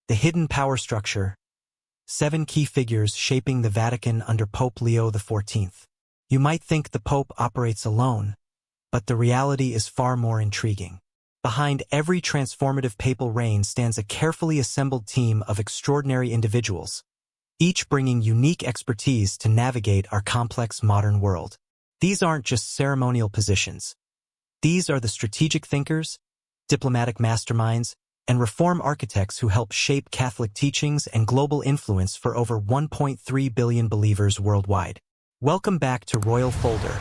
The hidden power structure. 7 key figures shaping the Vatican under Pope Leo XIV. You might think the Pope operates alone, but the reality is far more intriguing. Behind every transformative papal reign stands a carefully assembled team of extraordinary individuals, each bringing unique expertise to navigate our complex modern world. These aren't just ceremonial positions. These are the strategic thinkers, diplomatic masterminds, and reform architects who help shape Catholic teachings and global influence for over 1.3 billion believers worldwide. Welcome back to Royal Folder,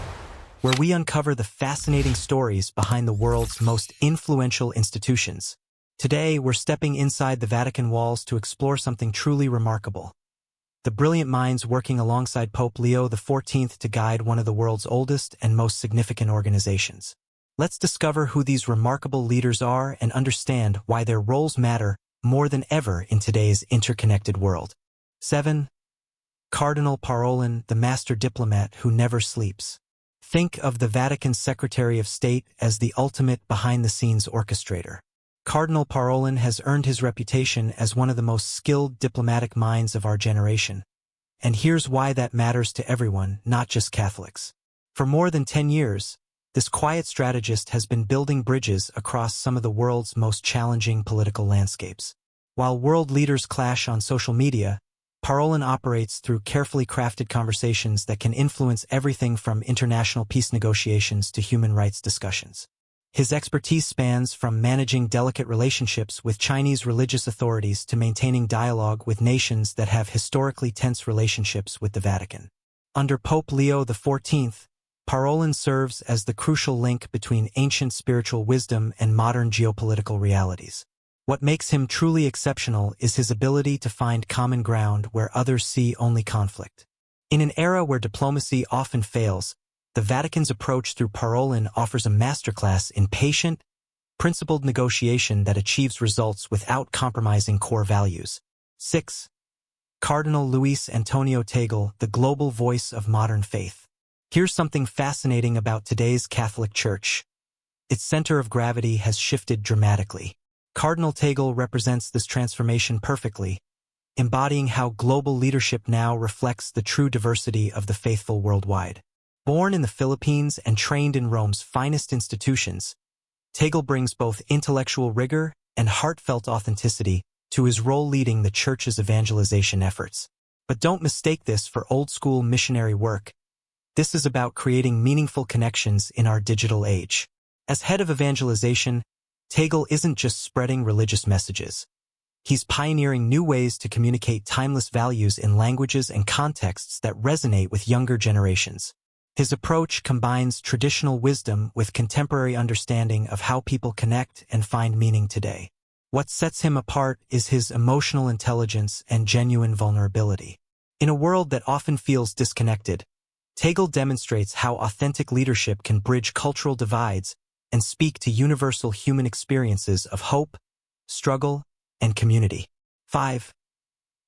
where we uncover the fascinating stories behind the world's most influential institutions. Today, we're stepping inside the Vatican walls to explore something truly remarkable. The brilliant minds working alongside Pope Leo XIV to guide one of the world's oldest and most significant organizations. Let's discover who these remarkable leaders are and understand why their roles matter more than ever in today's interconnected world. 7. Cardinal Parolin, the master diplomat who never sleeps. Think of the Vatican's Secretary of State as the ultimate behind-the-scenes orchestrator. Cardinal Parolin has earned his reputation as one of the most skilled diplomatic minds of our generation. And here's why that matters to everyone, not just Catholics. For more than 10 years, this quiet strategist has been building bridges across some of the world's most challenging political landscapes. While world leaders clash on social media, Parolin operates through carefully crafted conversations that can influence everything from international peace negotiations to human rights discussions. His expertise spans from managing delicate relationships with Chinese religious authorities to maintaining dialogue with nations that have historically tense relationships with the Vatican. Under Pope Leo XIV, Parolin serves as the crucial link between ancient spiritual wisdom and modern geopolitical realities. What makes him truly exceptional is his ability to find common ground where others see only conflict. In an era where diplomacy often fails, the Vatican's approach through Parolin offers a masterclass in patient, principled negotiation that achieves results without compromising core values. 6. Cardinal Luis Antonio Tegel, the global voice of modern faith. Here's something fascinating about today's Catholic Church. Its center of gravity has shifted dramatically. Cardinal Tegel represents this transformation perfectly, embodying how global leadership now reflects the true diversity of the faithful worldwide. Born in the Philippines and trained in Rome's finest institutions, Tegel brings both intellectual rigor and heartfelt authenticity to his role leading the Church's evangelization efforts. But don't mistake this for old-school missionary work. This is about creating meaningful connections in our digital age. As head of evangelization, Tegel isn't just spreading religious messages. He's pioneering new ways to communicate timeless values in languages and contexts that resonate with younger generations. His approach combines traditional wisdom with contemporary understanding of how people connect and find meaning today. What sets him apart is his emotional intelligence and genuine vulnerability. In a world that often feels disconnected, Tegel demonstrates how authentic leadership can bridge cultural divides and speak to universal human experiences of hope, struggle, and community. 5.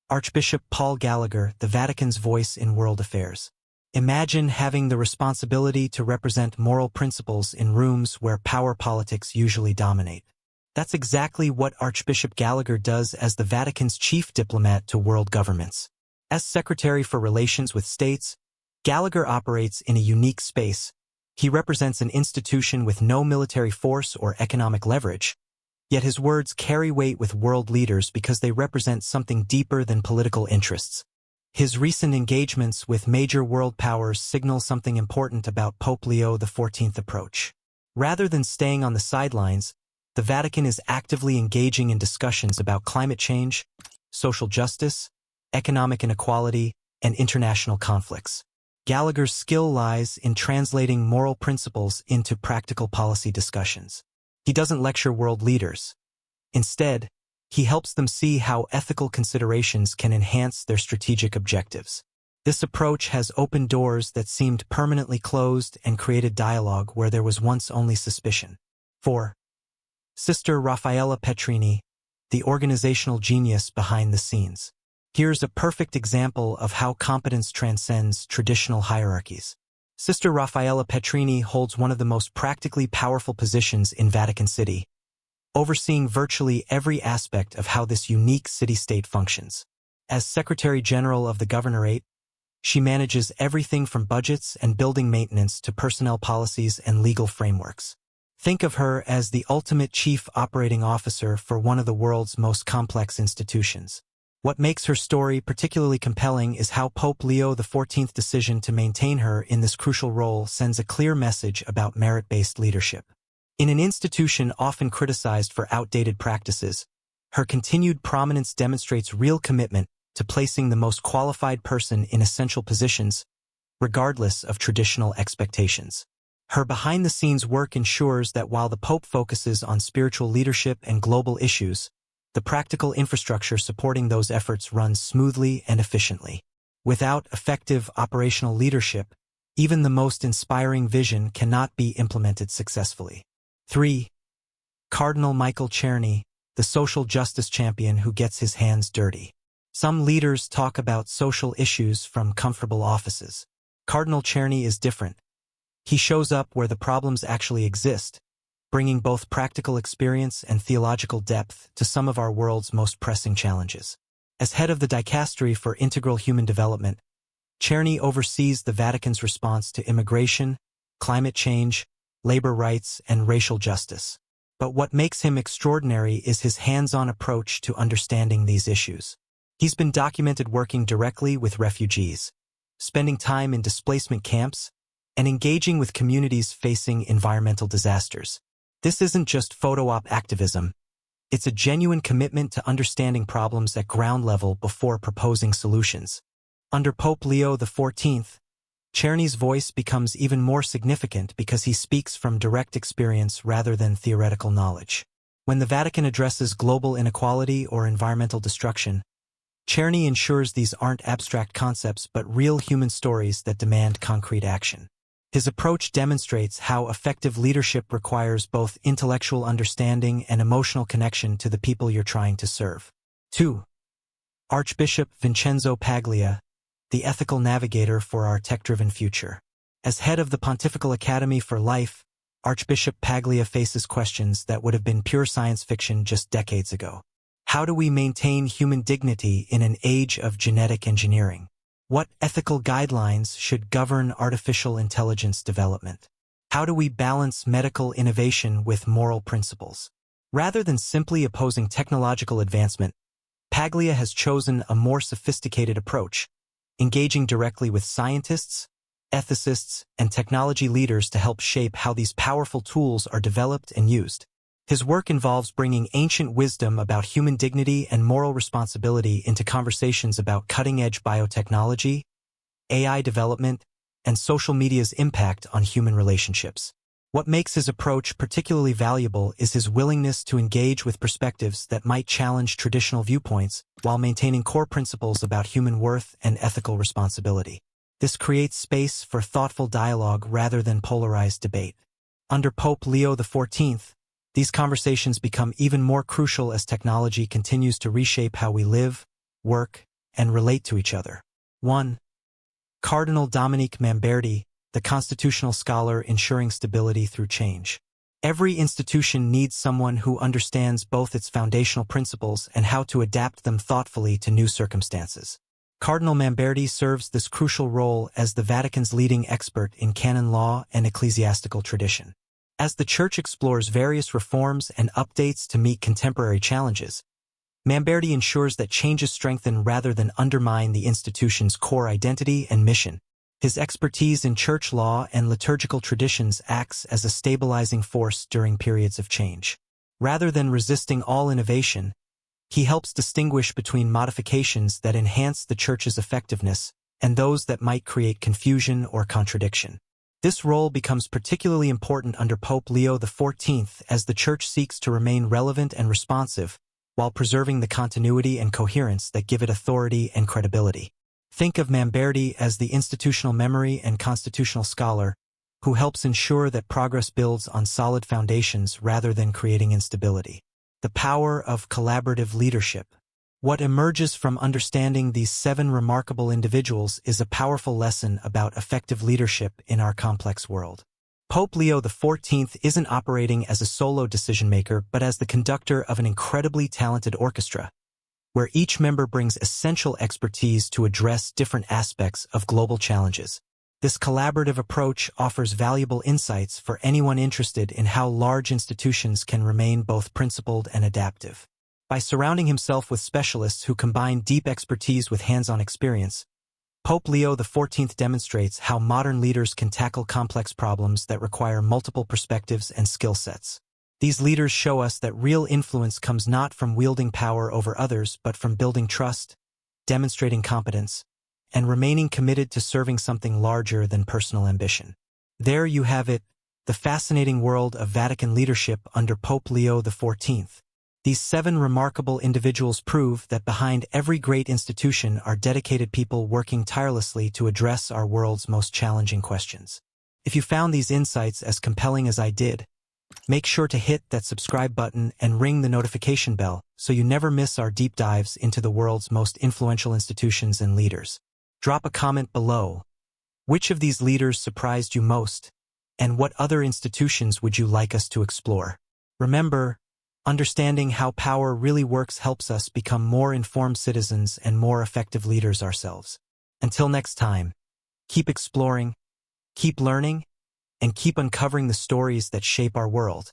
Archbishop Paul Gallagher, the Vatican's voice in world affairs. Imagine having the responsibility to represent moral principles in rooms where power politics usually dominate. That's exactly what Archbishop Gallagher does as the Vatican's chief diplomat to world governments. As Secretary for Relations with States, Gallagher operates in a unique space. He represents an institution with no military force or economic leverage, yet his words carry weight with world leaders because they represent something deeper than political interests. His recent engagements with major world powers signal something important about Pope Leo XIV's approach. Rather than staying on the sidelines, the Vatican is actively engaging in discussions about climate change, social justice, economic inequality, and international conflicts. Gallagher's skill lies in translating moral principles into practical policy discussions. He doesn't lecture world leaders. Instead, he helps them see how ethical considerations can enhance their strategic objectives. This approach has opened doors that seemed permanently closed and created dialogue where there was once only suspicion. 4. Sister Rafaela Petrini, the organizational genius behind the scenes. Here's a perfect example of how competence transcends traditional hierarchies. Sister Rafaela Petrini holds one of the most practically powerful positions in Vatican City, overseeing virtually every aspect of how this unique city-state functions. As Secretary General of the Governorate, she manages everything from budgets and building maintenance to personnel policies and legal frameworks. Think of her as the ultimate chief operating officer for one of the world's most complex institutions. What makes her story particularly compelling is how Pope Leo XIV's decision to maintain her in this crucial role sends a clear message about merit-based leadership. In an institution often criticized for outdated practices, her continued prominence demonstrates real commitment to placing the most qualified person in essential positions, regardless of traditional expectations. Her behind-the-scenes work ensures that while the Pope focuses on spiritual leadership and global issues, the practical infrastructure supporting those efforts runs smoothly and efficiently. Without effective operational leadership, even the most inspiring vision cannot be implemented successfully. 3. Cardinal Michael Cherney, the social justice champion who gets his hands dirty. Some leaders talk about social issues from comfortable offices. Cardinal Cherney is different. He shows up where the problems actually exist, bringing both practical experience and theological depth to some of our world's most pressing challenges. As head of the Dicastery for Integral Human Development, Cherney oversees the Vatican's response to immigration, climate change, labor rights, and racial justice. But what makes him extraordinary is his hands-on approach to understanding these issues. He's been documented working directly with refugees, spending time in displacement camps, and engaging with communities facing environmental disasters. This isn't just photo-op activism. It's a genuine commitment to understanding problems at ground level before proposing solutions. Under Pope Leo XIV, Cherney's voice becomes even more significant because he speaks from direct experience rather than theoretical knowledge. When the Vatican addresses global inequality or environmental destruction, Cherney ensures these aren't abstract concepts but real human stories that demand concrete action. His approach demonstrates how effective leadership requires both intellectual understanding and emotional connection to the people you're trying to serve. 2. Archbishop Vincenzo Paglia, the ethical navigator for our tech-driven future. As head of the Pontifical Academy for Life, Archbishop Paglia faces questions that would have been pure science fiction just decades ago. How do we maintain human dignity in an age of genetic engineering? What ethical guidelines should govern artificial intelligence development? How do we balance medical innovation with moral principles? Rather than simply opposing technological advancement, Paglia has chosen a more sophisticated approach, engaging directly with scientists, ethicists, and technology leaders to help shape how these powerful tools are developed and used. His work involves bringing ancient wisdom about human dignity and moral responsibility into conversations about cutting-edge biotechnology, AI development, and social media's impact on human relationships. What makes his approach particularly valuable is his willingness to engage with perspectives that might challenge traditional viewpoints while maintaining core principles about human worth and ethical responsibility. This creates space for thoughtful dialogue rather than polarized debate. Under Pope Leo XIV, these conversations become even more crucial as technology continues to reshape how we live, work, and relate to each other. 1. Cardinal Dominique Mambdi, the constitutional scholar ensuring stability through change. Every institution needs someone who understands both its foundational principles and how to adapt them thoughtfully to new circumstances. Cardinal Mambdi serves this crucial role as the Vatican's leading expert in canon law and ecclesiastical tradition. As the Church explores various reforms and updates to meet contemporary challenges, Mambdi ensures that changes strengthen rather than undermine the institution's core identity and mission. His expertise in church law and liturgical traditions acts as a stabilizing force during periods of change. Rather than resisting all innovation, he helps distinguish between modifications that enhance the Church's effectiveness and those that might create confusion or contradiction. This role becomes particularly important under Pope Leo XIV as the Church seeks to remain relevant and responsive while preserving the continuity and coherence that give it authority and credibility. Think of Mambdi as the institutional memory and constitutional scholar who helps ensure that progress builds on solid foundations rather than creating instability. The power of collaborative leadership. What emerges from understanding these 7 remarkable individuals is a powerful lesson about effective leadership in our complex world. Pope Leo XIV isn't operating as a solo decision-maker but as the conductor of an incredibly talented orchestra, where each member brings essential expertise to address different aspects of global challenges. This collaborative approach offers valuable insights for anyone interested in how large institutions can remain both principled and adaptive. By surrounding himself with specialists who combine deep expertise with hands-on experience, Pope Leo XIV demonstrates how modern leaders can tackle complex problems that require multiple perspectives and skill sets. These leaders show us that real influence comes not from wielding power over others but from building trust, demonstrating competence, and remaining committed to serving something larger than personal ambition. There you have it, the fascinating world of Vatican leadership under Pope Leo XIV. These 7 remarkable individuals prove that behind every great institution are dedicated people working tirelessly to address our world's most challenging questions. If you found these insights as compelling as I did, make sure to hit that subscribe button and ring the notification bell so you never miss our deep dives into the world's most influential institutions and leaders. Drop a comment below. Which of these leaders surprised you most, and what other institutions would you like us to explore? Remember, understanding how power really works helps us become more informed citizens and more effective leaders ourselves. Until next time, keep exploring, keep learning, and keep uncovering the stories that shape our world.